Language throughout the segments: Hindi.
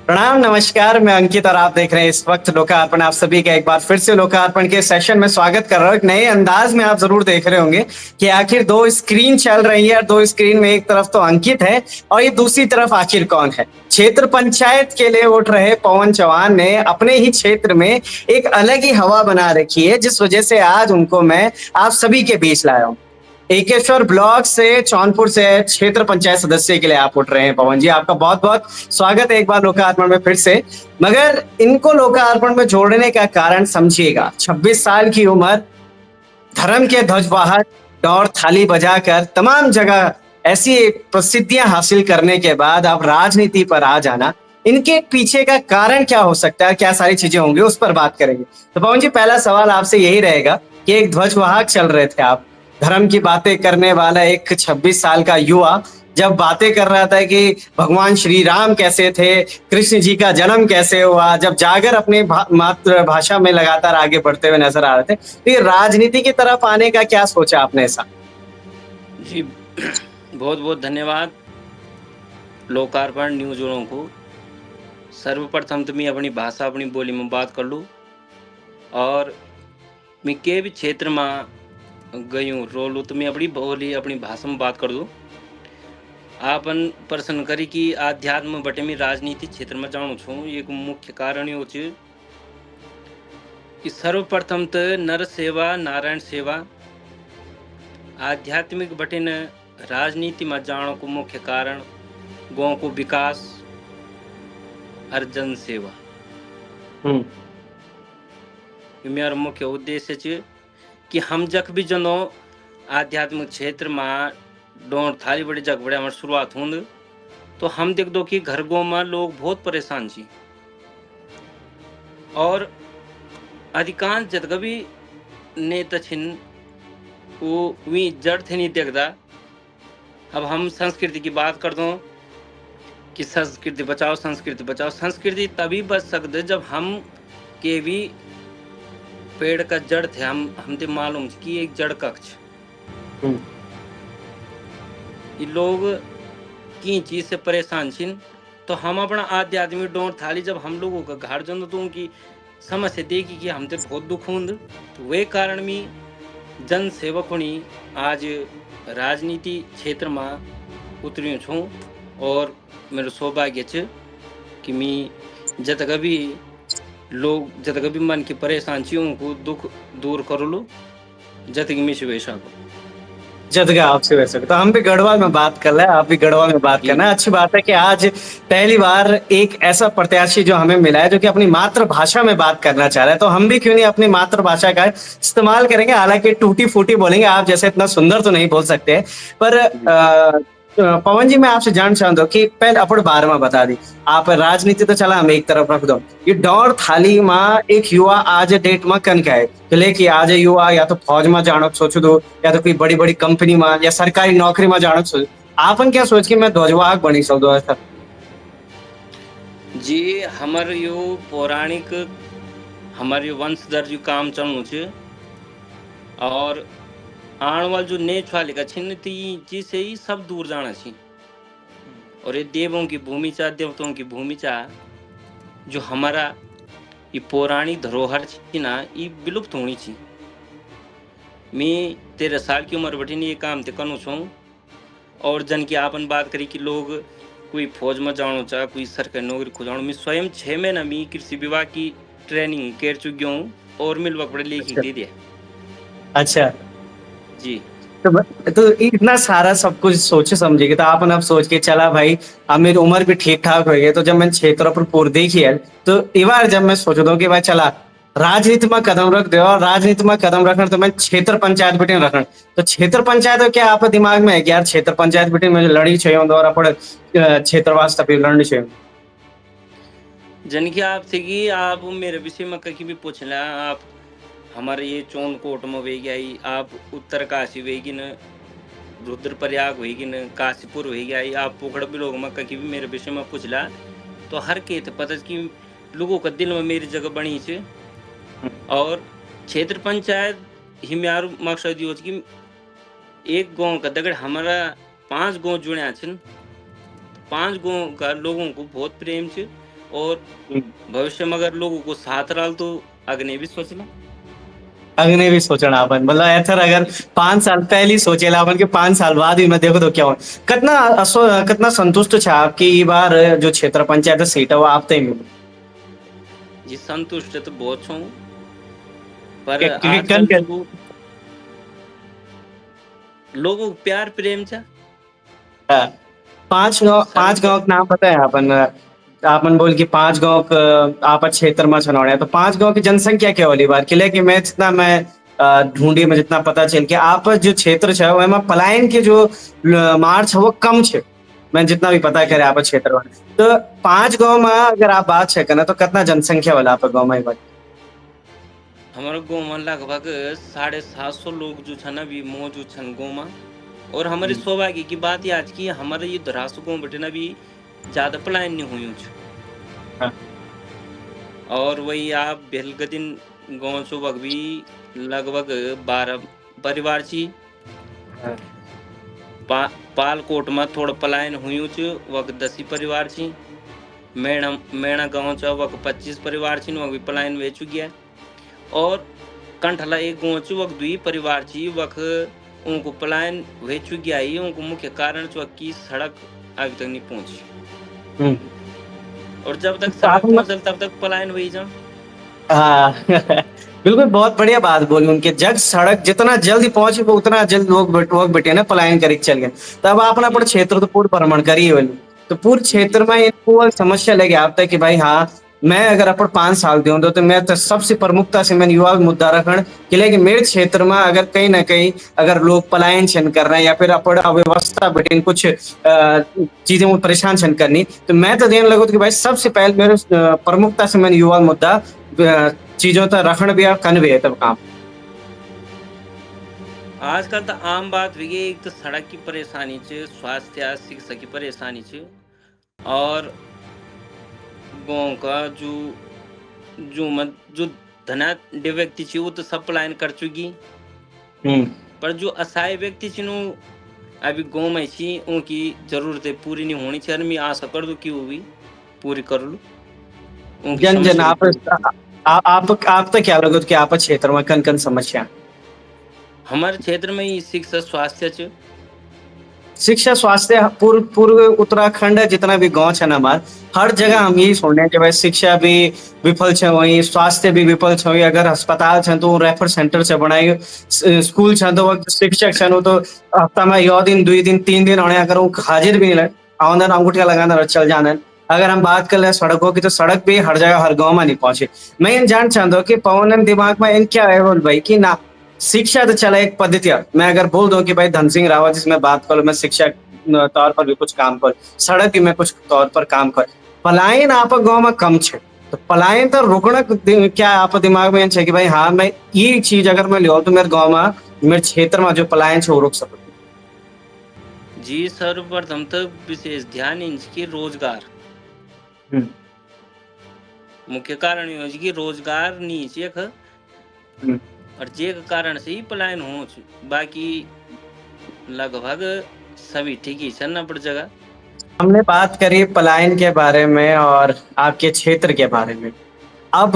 प्रणाम, नमस्कार। मैं अंकित और आप देख रहे हैं इस वक्त लोकार्पण। आप सभी का एक बार फिर से लोकार्पण के सेशन में स्वागत कर रहा हूँ। एक नए अंदाज में आप जरूर देख रहे होंगे कि आखिर दो स्क्रीन चल रही है और दो स्क्रीन में एक तरफ तो अंकित है और ये दूसरी तरफ आखिर कौन है। क्षेत्र पंचायत के लिए उठ रहे पवन चौहान ने अपने ही क्षेत्र में एक अलग ही हवा बना रखी है, जिस वजह से आज उनको मैं आप सभी के बीच लाया हूँ। एकेश्वर ब्लॉक से, जौनपुर से क्षेत्र पंचायत सदस्य के लिए आप उठ रहे हैं पवन जी। आपका बहुत बहुत स्वागत है एक बार लोकार्पण में फिर से। मगर इनको लोकार्पण में जोड़ने का कारण समझिएगा, 26 साल की उम्र, धर्म के ध्वजवाहक और थाली बजाकर तमाम जगह ऐसी प्रसिद्धियां हासिल करने के बाद अब राजनीति पर आ जाना, इनके पीछे का कारण क्या हो सकता है, क्या सारी चीजें होंगी, उस पर बात करेंगे। तो पवन जी, पहला सवाल आपसे यही रहेगा कि एक ध्वजवाहक चल रहे थे आप, धर्म की बातें करने वाला एक 26 साल का युवा जब बातें कर रहा था कि भगवान श्री राम कैसे थे, कृष्ण जी का जन्म कैसे हुआ, जब जागर अपनी मातृभाषा में लगातार आगे बढ़ते हुए नजर आ रहे थे, तो ये राजनीति की तरफ आने का क्या सोचा आपने ऐसा? जी बहुत बहुत धन्यवाद लोकार्पण न्यूज वालों को। सर्वप्रथम तो मैं अपनी भाषा अपनी बोली में बात कर लूँ और मैं के भी क्षेत्र में गयूँ रोलू तो मैं अपनी बोली अपनी भाषा में बात कर दूँ। आपन प्रश्न करी कि आध्यात्म बटे में राजनीति क्षेत्र में जाऊँ छूँ, एक मुख्य कारण यो छ कि सर्वप्रथम तो नर सेवा नारायण सेवा, आध्यात्मिक बटे न राजनीति में जाने को मुख्य कारण गाँव को विकास और जन सेवा। मेरा मुख्य उद्देश्य छ कि हम जख भी जनो आध्यात्मिक क्षेत्र में डोर थाली बड़ी जग बड़े हमारी शुरुआत होंद तो हम देख दो कि घर गाँव में लोग बहुत परेशान छी और अधिकांश जगह भी नेता छिन वो वी जड़ थे नहीं देखता। अब हम संस्कृति की बात कर दो कि संस्कृति बचाओ, संस्कृति बचाओ। संस्कृति तभी बच सकते जब हम के भी पेड़ का जड़ थे, हम ते मालूम कि एक जड़ कक्ष ये लोग की चीज से परेशान छिन तो हम अपना आध्यात्मिक डोर थाली जब हम लोगों का घर जन तो उनकी समस्या देखी कि हमसे बहुत दुख होंद तो वे कारण में जन सेवक होनी आज राजनीति क्षेत्र में उतरी छूँ और मेरा सौभाग्य छ कि मैं जतक भी लोग जतक भी मन की परेशान छी उनको दुख दूर कर लो जतक में से वैसा को जदगा आपसे वैसे तो हम भी गढ़वाल में बात कर रहे हैं, आप भी गढ़वाल में बात करना है। अच्छी बात है कि आज पहली बार एक ऐसा प्रत्याशी जो हमें मिला है जो कि अपनी मातृभाषा में बात करना चाह रहा है, तो हम भी क्यों नहीं अपनी मातृभाषा का इस्तेमाल करेंगे। हालांकि टूटी फूटी बोलेंगे, आप जैसे इतना सुंदर तो नहीं बोल सकते, पर पवन जी, मैं आपसे जानना चाहता हूँ कि पहले अपन बारे में बता दी, आप राजनीति तो चला हम एक तरफ रख दो, ये डोर थाली में एक युवा आज डेट में कन का है चले कि आज युवा या तो फौज में जानो सोचो दो या तो कोई बड़ी बड़ी कंपनी में या सरकारी नौकरी में जानो सोचो, आपन क्या सोच के मैं ध्वजवाहक बनी सकूं ऐसा? जी हमार यो पौराणिक हमारे यो वंशधर जो काम चलनु छ और आने वाल जो नेच वाले का छिन्न थी जिसे ही सब दूर जाना छी और ये देवों की भूमि चा देवताओं की भूमि चा जो हमारा ये पौराणिक धरोहर छी ना ये विलुप्त होनी छी। मैं 13 साल की उम्र बटी ये काम ते कनु छूँ और जन की आपन बात करी कि लोग कोई फौज में जानो चाह कोई सरकारी नौकरी खोजानो, मैं स्वयं 6 महीना में कृषि विभाग की ट्रेनिंग कर चुकी हूँ और मिल वक्त लेखी दे दिया। अच्छा जी तो इतना सारा सब कुछ सोचे समझेगी तो आपने अब सोच के चला भाई, अब मेरी उम्र भी ठीक ठाक हो गई, तो जब मैंने क्षेत्रों पर पूर देखी है तो एक बार जब मैं सोच रहा हूँ कि भाई चला राजनीति में कदम रख दे और राजनीति में कदम रखना तो मैं क्षेत्र पंचायत बिटिन रखना, तो क्षेत्र पंचायत क्या आप दिमाग में है कि यार क्षेत्र पंचायत बिटिन में लड़ी चाहिए और अपन क्षेत्रवास तभी लड़नी चाहिए? जन की आप थे कि आप मेरे विषय में कहीं भी पूछ ला, आप हमारे ये चौनकोट में वे गई, आप उत्तरकाशी वेगी न, रुद्रप्रयाग वेगी न, काशीपुर वेगी आई, आप पोखड़ भी लोग में कहीं भी मेरे विषय में पूछ ला तो हर के थे पता कि लोगों का दिल में मेरी जगह बनी छे। और क्षेत्र पंचायत ही मेरा मकसद यो कि एक गांव का दगड़ हमारा 5 गांव जुड़े छन, 5 गांव का लोगों को बहुत प्रेम छे और भविष्य में अगर लोगों को साथ रहा तो अग्नि भी सोचना। अग्नि भी सोचना अपन मतलब एथर अगर 5 साल पहले ही सोचेला अपन के 5 साल बाद भी मैं देखो तो क्या हो कितना कितना संतुष्ट छा आपकी ई बार जो क्षेत्र पंचायत सीट है वो आप तय मिली जी संतुष्ट तो बहुत छूं, पर क्योंकि आजकल लोगों को प्यार प्रेम चा 5 गांव के नाम पता है अपन आपन बोल कि 5 गांव आप क्षेत्र में छनौड़े तो 5 गांव की जनसंख्या क्या वाली बात किले कि मैं जितना मैं ढूंढी में जितना पता चल कि आप जो क्षेत्र है वो में पलायन के जो मार्च है वो कम है मैं जितना भी पता करे आप क्षेत्र में तो 5 गांव में अगर आप बात है ना तो कितना जनसंख्या वाला आप गाँव में हमारे गाँव में लगभग 750 लोग जो छन अभी मौजूद छन गाँव में। और हमारे सौभाग्य की बात ये आज की हमारे ये धरासू गाँव बटे ना भी ज्यादा पलायन नहीं हुई हाँ। और वही आप बेलगदिन गाँव चौबक भी लगभग 12 परिवार छी। पालकोट में थोड़ा पलायन हुई वक 10 परिवार छी। मेणा गाँव च वक 25 परिवार छी वक भी पलायन वे चुकी है। और कंठला एक गाँव च वक 2 परिवार छी वक उनको पलायन वे चुकी आई उनको मुख्य कारण की सड़क अभी तक नहीं पहुंची और जब तक सड़क पहुंचल तब तक पलायन वही जा। हाँ बिल्कुल बहुत बढ़िया बात बोली उनके जग सड़क जितना जल्दी पहुंचे वो उतना जल्द लोग बेटे ना पलायन करके चल गए तब आप अपना क्षेत्र तो पूर्ण भ्रमण करिए तो पूरे क्षेत्र में इनको समस्या लगे आप तक कि भाई हाँ मैं अगर अपन 5 साल दूं तो मैं तो सबसे प्रमुखता से मैंने युवा मुद्दा रखण कि लेकिन मेरे क्षेत्र में अगर कहीं ना कहीं अगर लोग पलायन छन कर रहे हैं या फिर अपन अव्यवस्था बेटे कुछ चीजें वो परेशान छन करनी तो मैं तो देने लगू कि भाई सबसे पहले मेरे प्रमुखता से मैंने युवा मुद्दा चीजों तक रखण भी कन भी है तब काम। आजकल तो आम बात हुई है एक तो सड़क की परेशानी च स्वास्थ्य शिक्षा की परेशानी च और गाँव का जो धनाढ्य व्यक्ति छी वो तो सब पलायन कर चुकी पर जो असहाय व्यक्ति छी अभी गाँव में छी उनकी जरूरतें पूरी नहीं होनी चाहिए मैं आशा कर दूं कि वो भी पूरी कर लूं। जन जन आप तो क्या लगो कि आप क्षेत्र में कन कन समस्या हमारे क्षेत्र में ही शिक्षा स्वास्थ्य च शिक्षा स्वास्थ्य पूर्व उत्तराखंड जितना भी गांव है ना हमारे हर जगह हम यही सुन रहे हैं कि भाई शिक्षा भी विफल है वही स्वास्थ्य भी विफल है वही अगर अस्पताल है तो रेफर सेंटर से बनाए स्कूल है तो शिक्षक है तो हफ्ता में यो दिन 2 दिन 3 दिन होने अगर वो हाजिर भी नहीं आंदन अंगूठिया लगाना चल जाना। अगर हम बात कर ले सड़कों की तो सड़क भी हर जगह हर गाँव में नहीं पहुंचे। मैं इन जान चाहता हूँ कि पवन दिमाग में इन क्या है भाई की ना शिक्षा तो चला एक पद्धति है मैं अगर बोल दूं कि भाई धन सिंह रावत जिसमें बात करूं मैं शिक्षा तौर पर भी कुछ काम कर सड़क भी मैं कुछ तौर पर काम कर पलायन आप गाँव में कम छे तो पलायन तो रोकना क्या आप दिमाग में है कि भाई हाँ मैं ये चीज अगर मैं लिया तो मेरे गाँव में मेरे क्षेत्र में जो पलायन है वो रोक सकूँ। जी सर्वप्रथम तो विशेष ध्यान इनकी रोजगार मुख्य कारण ये कि रोजगार नहीं चेक और जे के कारण से ही पलायन हो बाकी लगभग सभी ठीक ही चलना पड़ जगह। हमने बात करी पलायन के बारे में और आपके क्षेत्र के बारे में अब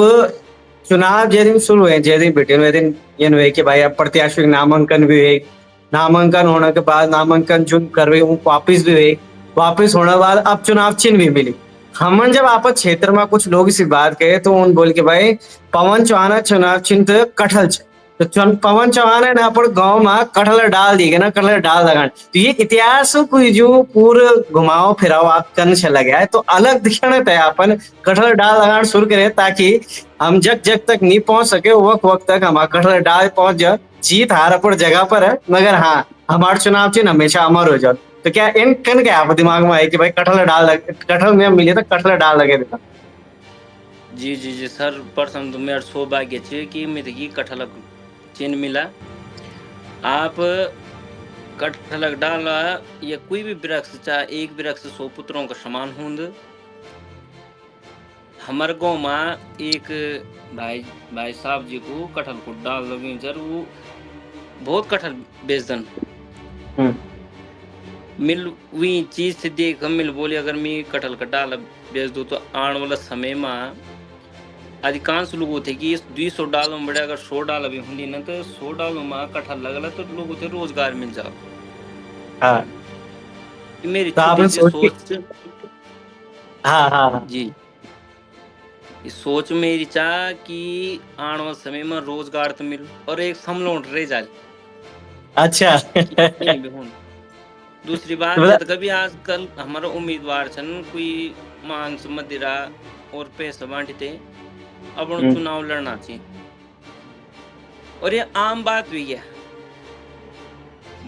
चुनाव जे दिन शुरू हुए जे दिन बेटे दिन ये हुए कि भाई अब प्रत्याशी नामांकन भी हुए नामांकन होने के बाद नामांकन जो करवे वो वापिस भी हुए वापिस होने के बाद अब चुनाव चिन्ह भी मिली हमन जब आप क्षेत्र में कुछ लोग इसी बात कहे तो उन बोल के भाई पवन चौहान चुनाव चिन्ह कटहल तो पवन चौहान है ना अपन गाँव में कटहल डाल दी ना कटहल डाल लगा तो ये इतिहास को जो पूरे घुमाओ फिराओ आप करने चला गया है तो अलग दिखने थे अपन कटहल डाल लगाना शुरू करें ताकि हम जग तक नहीं पहुंच सके वक्त तक हम कटहल डाल पहुंच जाए जीत हार अपन जगह पर है मगर हाँ हमारा चुनाव चिन्ह हमेशा अमर हो जाए। तो क्या इन कन क्या आप दिमाग में आए कि भाई कटहल में मिले तो कटहल डाल लगे देता। जी जी जी सर प्रथम तो मेरा सौभाग्य है कि मेरे कटहल चिन्ह मिला। आप कटहल डाला या कोई भी वृक्ष चाहे एक वृक्ष 100 पुत्रों का समान होंद। हमारे गाँव में एक भाई साहब जी को कटहल को डाल लगे सर वो बहुत कटहल बेच दन मिल वी चीज से देख मिल बोली अगर मैं कटहल का डाला बेच दूं तो आने वाला समय में अधिकांश लोग होते कि 200 डालों में बड़े अगर 100 डाला भी होंगी ना तो 100 डालों में कटहल लगला तो लोगों को रोजगार मिल जाओ। हाँ, ये मेरी तो छोटी आपने सी सोच के सोच। हाँ हाँ हाँ। जी, ये सोच मेरी चाह कि आने वाले समय में रोजगार तो मिल और एक समलोट रह जाए अच्छा। कि कहीं भी हो। दूसरी तो बात जब कभी आजकल हमारा उम्मीदवार छन कोई मांस मदिरा और पैसा बांटते अपन हम्म, चुनाव लड़ना चाहिए और ये आम बात हुई है।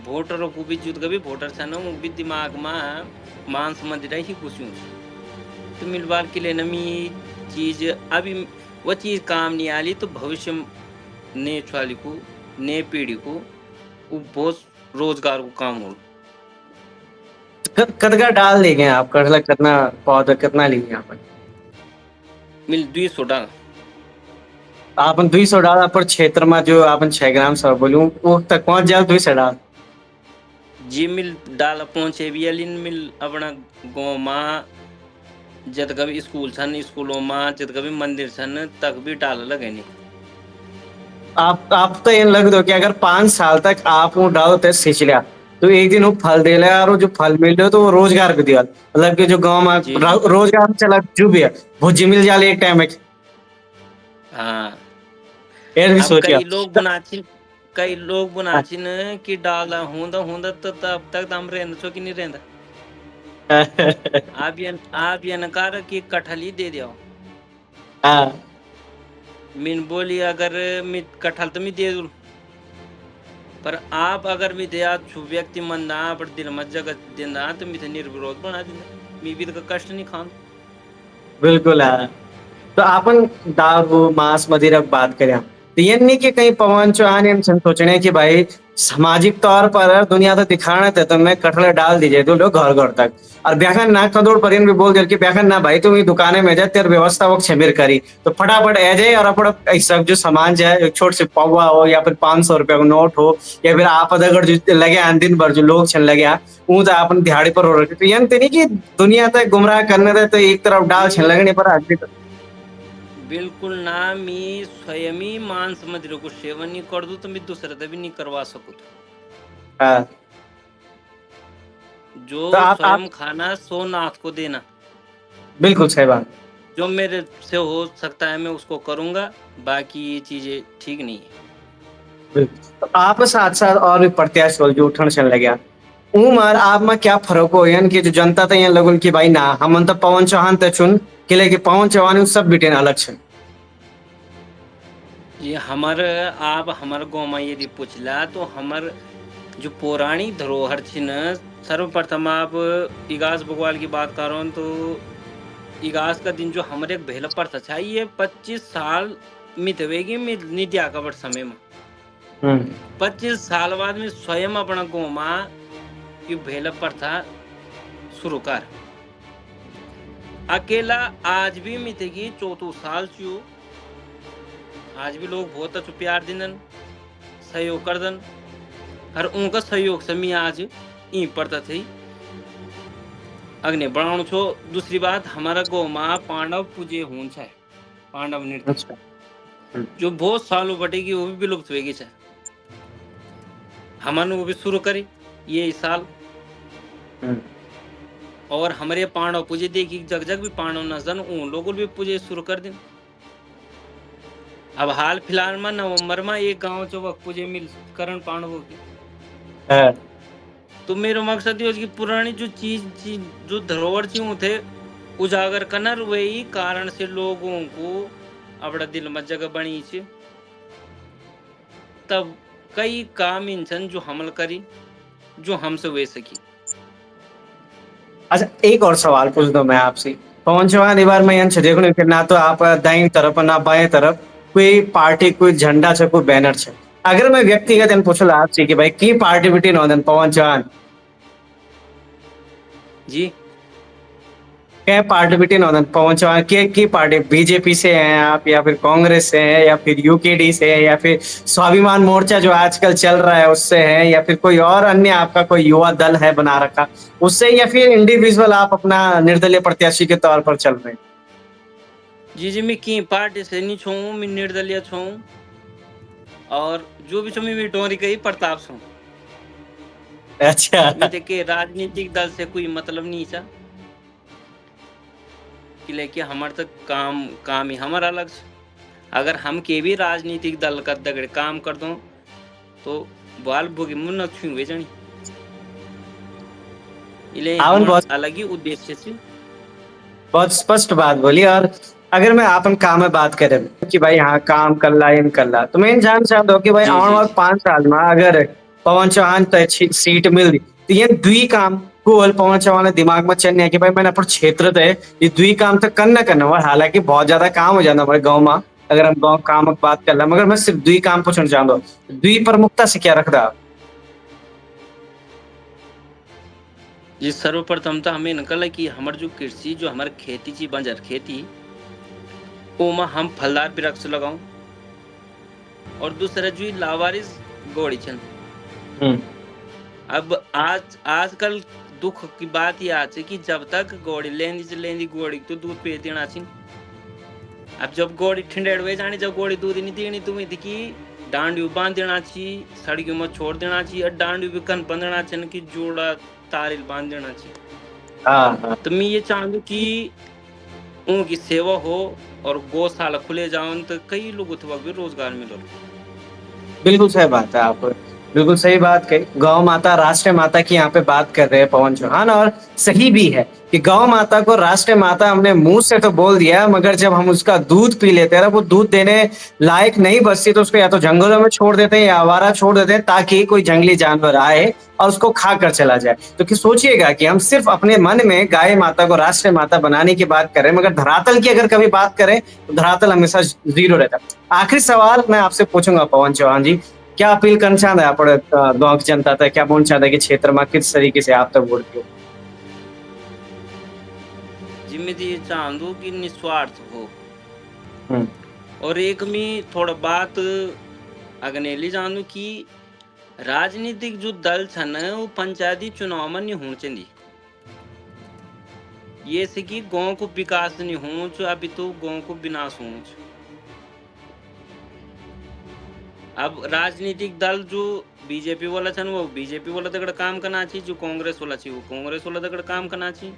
वोटरों को भी जुट कभी वोटर छन वो भी दिमाग में मांस मदिरा ही कुछ तो मिलवाल के लिए नमी चीज अभी वो चीज काम नहीं आली तो भविष्य ने वाली को ने पीढ़ी को वो बहुत रोजगार को काम हो। कदका डाल देंगे आप कटहल कितना पौधा कितना लेंगे आप? मिल 200 डाल आपन 200 डाल पर क्षेत्र में जो आपन 6 ग्राम सब बोलूं वो तक पहुंच जाए 200 डाल। जी मिल डाल पहुंचे भी अलिन मिल अपना गाँव में जब कभी स्कूल छन स्कूलों में जब कभी मंदिर छन तक भी डाल लगे नहीं। आप तो ये लग दो कि अगर 5 साल तक आप वो डालते सींच लिया तो एक दिन वो फल दे लिया और वो जो फल मिल रहा तो वो रोजगार भी दिया मतलब कि जो गांव में जी जी रोजगार चला जो भी है भुजी मिल जाले एक टाइम में। हाँ। ये भी अब सोचिए। कई लोग बुनाचिन कि डाला होंदा होंदा तो तब तक हम रहना छो कि नहीं रहता। आप ये नकार कि कटहल ही दे दिया हाँ मीन बोली अगर मैं कटहल तो मैं दे दूं पर आप अगर मैं दया छु व्यक्ति मन ना पर दिल मत जगत देना तो मैं निर्विरोध बना देना मैं भी तो कष्ट नहीं खान। बिल्कुल हाँ। तो आपन दारू मांस मदिरा की बात करें तो ये नहीं कि कहीं पवन चौहान हम सोचने कि भाई सामाजिक तौर पर दुनिया तो दिखाना थे तो मैं कटहल डाल दीजिए तो लोग घर घर तक और ब्याखन ना कदोड़ पर भी बोल दिया कि ब्याखन ना भाई तुम ये दुकाने में जाए तेरे व्यवस्था वो छेमेर करी तो फटाफट आ जाए और अपना सब जो सामान जाए एक छोट से पौवा हो या फिर 500 रुपया का नोट हो या फिर आप अगर जो लगे आन दिन भर जो लोग छन लगे वो तो अपन दिहाड़ी पर हो रखे तो ये नहीं कि दुनिया तक गुमराह करने दे तो एक तरफ डाल छन लगने पर आदमी बिल्कुल ना मैं स्वयं ही मांस मदिरा को सेवन नहीं कर दूं तो मैं दूसरे से भी नहीं करवा सकूं हाँ जो तो आप स्वयं खाना सो नाथ को देना बिल्कुल सही बात। जो मेरे से हो सकता है मैं उसको करूंगा बाकी ये चीजें ठीक नहीं है। बिल्कुल तो आप साथ साथ और भी प्रत्याशी बोल जो उठन चल लगे उमर आप में क्या फर्क हो यान कि जो जनता तो यहाँ लगुन कि भाई ना हम तो पवन चौहान ते चुन के लेके पवन चौहान उ सब बिटेन अलग छन। ये हमारे आप हमारे गाँव में यदि पूछला तो हमार जो पौराणिक धरोहर छिन सर्वप्रथम आप इगास बगवाल की बात करो तो इगास का दिन जो हमारे एक भेला प्रथा था ये 25 साल मितवेगी में नित्या कबर समय में हम्म 25 साल बाद में स्वयं अपना गाँव में ये भेला प्रथा शुरू कर अकेला आज भी मितेगी 34 साल चू आज भी लोग बहुत अच्छे प्यार दिनन सहयोग कर दन हर उनका सहयोग से मैं आज ई पड़ता थी अग्नि बढ़ाऊं छो। दूसरी बात हमारा गाँव में पांडव पूजे होन छे पांडव नृत्य अच्छा जो बहुत सालों बटेगी वो भी विलुप्त होगी छे हमने वो भी शुरू करी ये इस साल हम्म और हमारे पांडव पूजे देखी जग जग भी पांडव नजन उन लोगों भी पूजे शुरू कर दिन। अब हाल फिलहाल में नवंबर में एक गांव जो वक्त पूजे मिल करण पांडवों की हाँ, तो मेरा मकसद ये कि पुरानी जो चीज जो धरोहर थी वो थे उजागर करना वही कारण से लोगों को अपना दिल में जगह बनी छे तब कई काम इंसान जो हमल करी जो हमसे वे सकी। अच्छा एक और सवाल पूछ दो मैं आपसे पवन चौहान एक बार मैं यहाँ देखो कि ना तो आप दाई तरफ ना बाएं तरफ कोई पार्टी कोई झंडा छे कोई बैनर छे अगर मैं व्यक्तिगत इन पूछला आपसे कि भाई की पार्टी बिटिन होदन पवन चौहान जी क्या पार्टी बिटिन पवन चौहान की पार्टी बीजेपी से हैं आप, या फिर कांग्रेस से हैं, या फिर यूकेडी से है, या फिर स्वाभिमान मोर्चा जो आजकल चल रहा है उससे है, या फिर कोई और अन्य आपका कोई युवा दल है बना रखा उससे, या फिर इंडिविजुअल आप अपना निर्दलीय प्रत्याशी के तौर पर चल रहे हैं? जी मैं की पार्टी से नहीं छू, मैं निर्दलीय छू, और जो भी छू मैं डोरी कही प्रताप छू। अच्छा। मैं देखे राजनीतिक दल से कोई मतलब नहीं था कि लेके हमारे तक काम ही हमारा अलग से। अगर हम के भी राजनीतिक दल का दगड़ काम कर दो तो बाल भोगी मुन्नत छू हुए जानी, इले बहुत अलग ही उद्देश्य से बहुत स्पष्ट बात बोली। और अगर मैं आपन काम में बात करें कि भाई हाँ काम कर ला इन कर ला, तो मैं जान चाहता हूँ कि भाई आने वाले 5 साल में अगर पवन चौहान तय सीट मिल दी तो ये दुई काम को पवन चौहान दिमाग में चलने है कि भाई मैंने अपने क्षेत्र तय ये दुई काम तो करना और हालांकि बहुत ज्यादा काम हो जाता हमारे गाँव में, अगर हम गाँव काम की बात कर ला, मगर मैं सिर्फ दुई काम पूछना चाहता हूँ, दुई प्रमुखता से क्या रखता आप? जी सर्वप्रथम तो हमें निकल कि हमारे जो कृषि जो हमारे खेती की बंजर खेती ओमा हम फलदार वृक्ष लगाऊं, और दूसरा जो लावारिस गोड़ी छन। अब आजकल दुख की बात ये आज है कि जब तक गोड़ी लेंदी गोड़ी तो दूध पे देना छिन। अब जब गोड़ी ठंडेड़ हुए जानी, जब गोड़ी दूध नहीं देनी तुम्हें कि डांडियो बांध देना ची, सड़कियों में छोड़ देना ची, और डांडियो भी कन बंधना छन कि जोड़ा तारिल बांध देना ची। तो मैं ये चाहूँ कि उनकी सेवा हो और गौशाला खुले जाओ तो कई लोगों को भी रोजगार मिलो। बिल्कुल सही बात है, आप बिल्कुल सही बात कही। गौ माता राष्ट्रीय माता की यहाँ पे बात कर रहे हैं पवन चौहान, और सही भी है कि गौ माता को राष्ट्रीय माता हमने मुंह से तो बोल दिया, मगर जब हम उसका दूध पी लेते हैं वो दूध देने लायक नहीं बचती तो उसको या तो जंगलों में छोड़ देते हैं या आवारा छोड़ देते हैं ताकि कोई जंगली जानवर आए और उसको खा कर चला जाए। तो कि सोचिएगा कि हम सिर्फ अपने मन में गाय माता को राष्ट्रीय माता बनाने की बात करें, मगर धरातल की अगर कभी बात करें तो धरातल हमेशा जीरो रहता है। आखिरी सवाल मैं आपसे पूछूंगा पवन चौहान जी, क्या अपील करना चाहते हैं आप गाँव की जनता तक, क्या बोलना चाहते हैं कि क्षेत्र में किस तरीके से आप तक वोट दो? जिम्मेदारी चाहूँ कि निस्वार्थ हो, और एक में थोड़ा बात अगनेली जानू कि राजनीतिक जो दल छन वो पंचायती चुनाव में नहीं होने चाहिए। ये से कि गांव को विकास नहीं हो, अभी तो गांव को विनाश हो। अब राजनीतिक दल जो बीजेपी वाला छन वो बीजेपी वाला तगड़ काम करना चाहिए, जो कांग्रेस वाला चाहिए वो कांग्रेस वाला तगड़ काम करना चाहिए।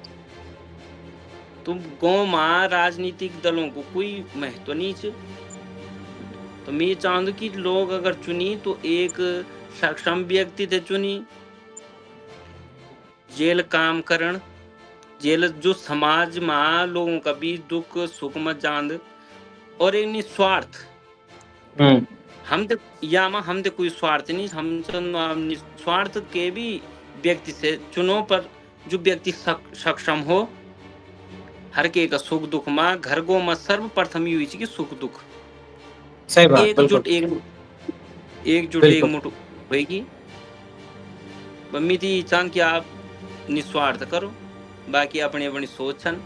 तो गांव में राजनीतिक दलों को कोई महत्व नहीं है। तो मैं चाहूँ कि लोग अगर चुनी तो एक सक्षम व्यक्ति थे चुनी, जेल काम करण, जेल जो समाज में लोगों का भी दुख सुख में जान, और एक निस्वार्थ हम तो कोई स्वार्थ नहीं, हम निस्वार्थ के भी व्यक्ति से चुनो, पर जो व्यक्ति सक्षम हो हर के का सुख दुख में घर गो में सर्वप्रथम हुई कि सुख दुख सही बात, एकजुट एक मुठ होगी। मम्मी थी चांद कि आप निस्वार्थ करो, बाकी अपनी अपनी सोच छन।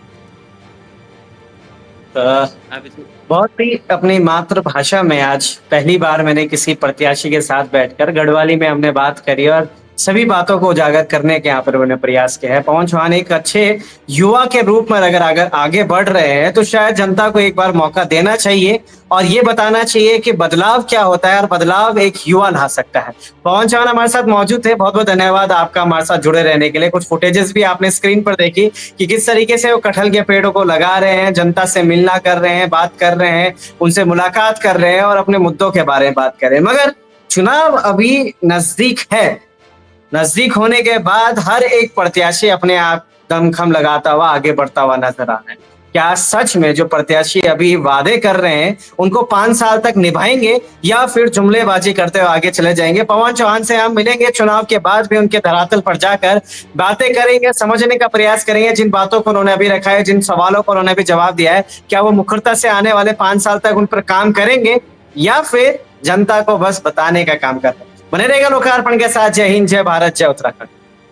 बहुत ही अपनी मातृभाषा में आज पहली बार मैंने किसी प्रत्याशी के साथ बैठकर गढ़वाली में हमने बात करी और सभी बातों को उजागर करने के यहाँ पर उन्होंने प्रयास किया है। पवन चौहान एक अच्छे युवा के रूप में अगर आगे बढ़ रहे हैं तो शायद जनता को एक बार मौका देना चाहिए और ये बताना चाहिए कि बदलाव क्या होता है और बदलाव एक युवा ला सकता है। पवन चौहान हमारे साथ मौजूद थे, बहुत बहुत धन्यवाद आपका हमारे साथ जुड़े रहने के लिए। कुछ फुटेजेस भी आपने स्क्रीन पर देखी कि किस तरीके से वो कटहल के पेड़ों को लगा रहे हैं, जनता से मिलना कर रहे हैं, बात कर रहे हैं, उनसे मुलाकात कर रहे हैं और अपने मुद्दों के बारे में बात कर रहे हैं। मगर चुनाव अभी नजदीक है, नजदीक होने के बाद हर एक प्रत्याशी अपने आप दमखम लगाता हुआ आगे बढ़ता हुआ नजर आ रहा है। क्या सच में जो प्रत्याशी अभी वादे कर रहे हैं उनको 5 साल तक निभाएंगे या फिर जुमलेबाजी करते हुए आगे चले जाएंगे? पवन चौहान से हम मिलेंगे चुनाव के बाद भी, उनके धरातल पर जाकर बातें करेंगे, समझने का प्रयास करेंगे जिन बातों को उन्होंने अभी रखा है, जिन सवालों को उन्होंने अभी जवाब दिया है, क्या वो मुखरता से आने वाले 5 साल तक उन पर काम करेंगे या फिर जनता को बस बताने का काम कर रहे हैं? बने रहेगा लोकार्पण के साथ। जय हिंद, जय भारत, जय उत्तराखंड।